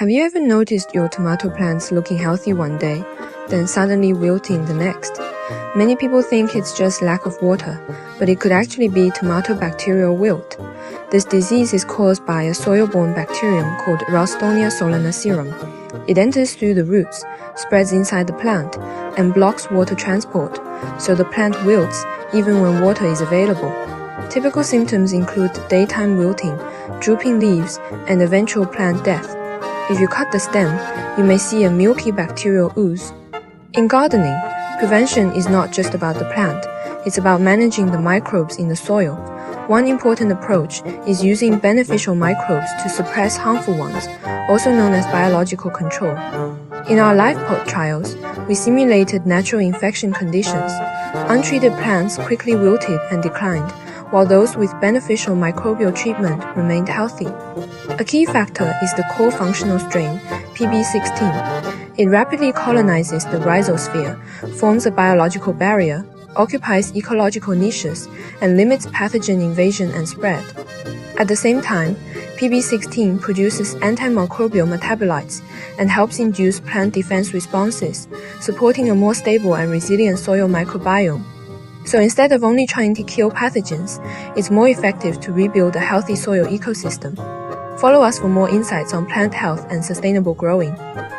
Have you ever noticed your tomato plants looking healthy one day, then suddenly wilting the next? Many people think it's just lack of water, but it could actually be tomato bacterial wilt. This disease is caused by a soil-borne bacterium called Ralstonia solanacearum. It enters through the roots, spreads inside the plant, and blocks water transport, so the plant wilts even when water is available. Typical symptoms include daytime wilting, drooping leaves, and eventual plant death. If you cut the stem, you may see a milky bacterial ooze. In gardening, prevention is not just about the plant, it's about managing the microbes in the soil. One important approach is using beneficial microbes to suppress harmful ones, also known as biological control. In our live pot trials, we simulated natural infection conditions. Untreated plants quickly wilted and declined, while those with beneficial microbial treatment remained healthy. A key factor is the core functional strain, PB16. It rapidly colonizes the rhizosphere, forms a biological barrier, occupies ecological niches, and limits pathogen invasion and spread. At the same time, PB16 produces antimicrobial metabolites and helps induce plant defense responses, supporting a more stable and resilient soil microbiome. So instead of only trying to kill pathogens, it's more effective to rebuild a healthy soil ecosystem. Follow us for more insights on plant health and sustainable growing.